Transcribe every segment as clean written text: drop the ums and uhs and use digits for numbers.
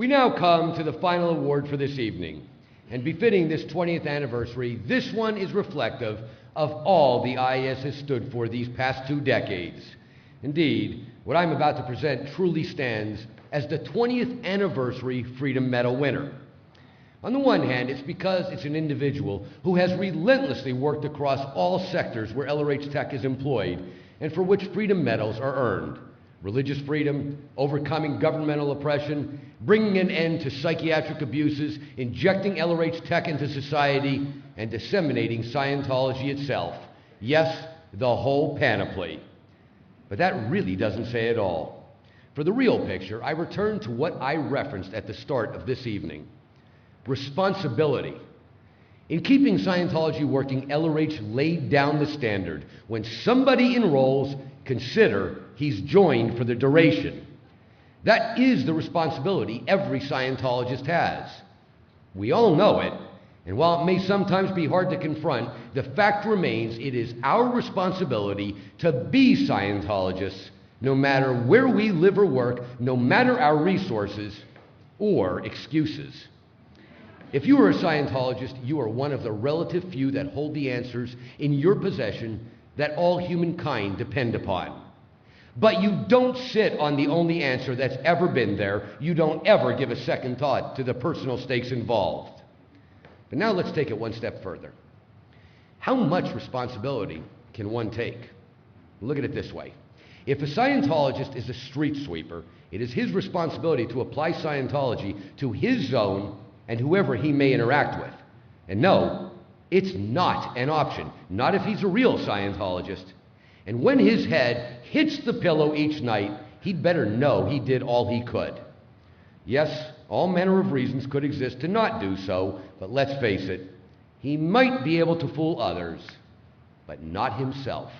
We now come to the final award for this evening. And befitting this 20th anniversary, this one is reflective of all the IAS has stood for these past 2 decades. Indeed, what I'm about to present truly stands as the 20th anniversary Freedom Medal winner. On the one hand, it's because it's an individual who has relentlessly worked across all sectors where LRH Tech is employed and for which Freedom Medals are earned. Religious freedom, overcoming governmental oppression, bringing an end to psychiatric abuses, injecting LRH Tech into society, and disseminating Scientology itself. Yes, the whole panoply. But that really doesn't say it all. For the real picture, I return to what I referenced at the start of this evening. Responsibility. In keeping Scientology working, LRH laid down the standard. When somebody enrolls, consider he's joined for the duration. That is the responsibility every Scientologist has. We all know it, and while it may sometimes be hard to confront, the fact remains it is our responsibility to be Scientologists, no matter where we live or work, no matter our resources or excuses. If you are a Scientologist, you are one of the relative few that hold the answers in your possession that all humankind depend upon. But you don't sit on the only answer that's ever been there. You don't ever give a second thought to the personal stakes involved. But now let's take it one step further. How much responsibility can one take? Look at it this way. If a Scientologist is a street sweeper, it is his responsibility to apply Scientology to his zone and whoever he may interact with. And no, it's not an option, not if he's a real Scientologist. And when his head hits the pillow each night, he'd better know he did all he could. Yes, all manner of reasons could exist to not do so, but let's face it, he might be able to fool others, but not himself.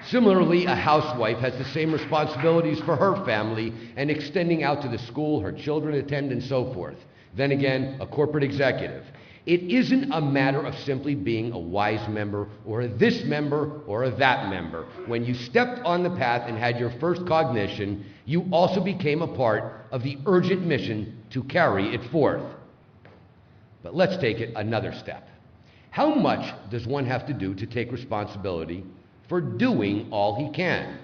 Similarly, a housewife has the same responsibilities for her family and extending out to the school her children attend and so forth. Then again, a corporate executive. It isn't a matter of simply being a wise member or a this member or a that member. When you stepped on the path and had your first cognition, you also became a part of the urgent mission to carry it forth. But let's take it another step. How much does one have to do to take responsibility for doing all he can?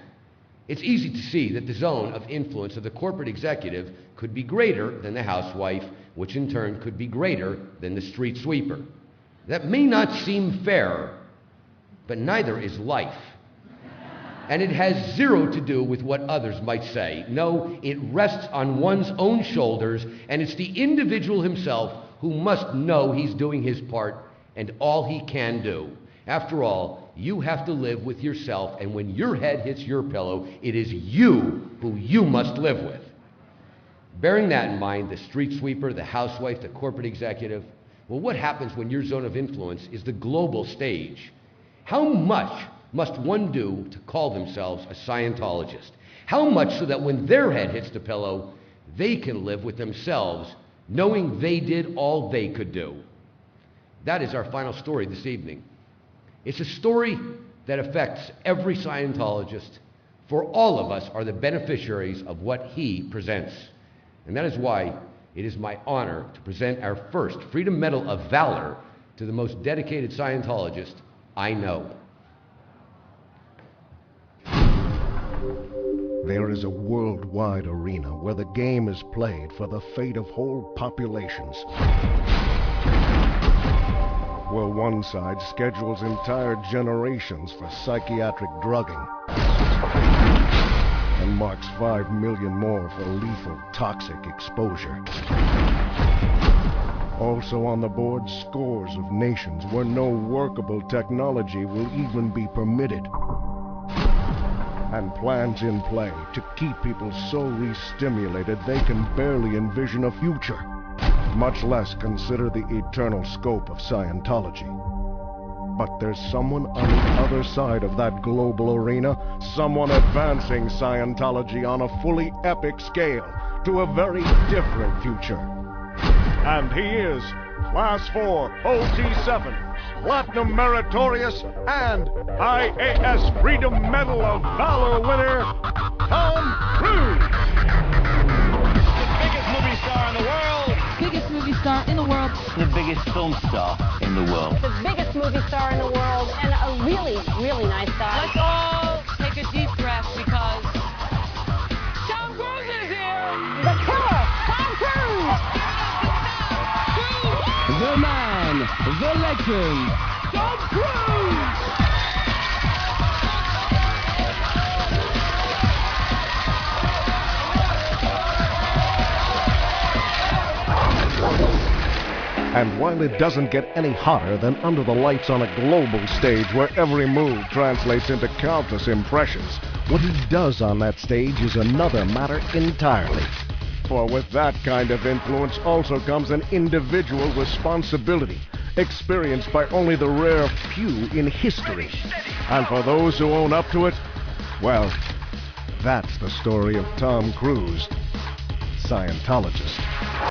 It's easy to see that the zone of influence of the corporate executive could be greater than the housewife, which in turn could be greater than the street sweeper. That may not seem fair, but neither is life. And it has zero to do with what others might say. No, it rests on one's own shoulders, and it's the individual himself who must know he's doing his part and all he can do. After all, you have to live with yourself, and when your head hits your pillow, it is you who you must live with. Bearing that in mind, the street sweeper, the housewife, the corporate executive, well, what happens when your zone of influence is the global stage? How much must one do to call themselves a Scientologist? How much so that when their head hits the pillow, they can live with themselves, knowing they did all they could do? That is our final story this evening. It's a story that affects every Scientologist, for all of us are the beneficiaries of what he presents. And that is why it is my honor to present our first Freedom Medal of Valor to the most dedicated Scientologist I know. There is a worldwide arena where the game is played for the fate of whole populations. Where one side schedules entire generations for psychiatric drugging and marks 5 million more for lethal, toxic exposure. Also on the board, scores of nations where no workable technology will even be permitted. And plans in play to keep people so re-stimulated they can barely envision a future, much less consider the eternal scope of Scientology. But there's someone on the other side of that global arena, someone advancing Scientology on a fully epic scale to a very different future. And he is Class 4 OT7, Platinum Meritorious, and IAS Freedom Medal of Valor winner, Tom Cruise. The biggest movie biggest film star in the world. The biggest movie star in the world, and a really, really nice guy. Let's all take a deep breath because Tom Cruise is here! The killer, Tom Cruise! The man, the legend, Tom Cruise! And while it doesn't get any hotter than under the lights on a global stage where every move translates into countless impressions, what he does on that stage is another matter entirely. For with that kind of influence also comes an individual responsibility, experienced by only the rare few in history. And for those who own up to it, well, that's the story of Tom Cruise, Scientologist.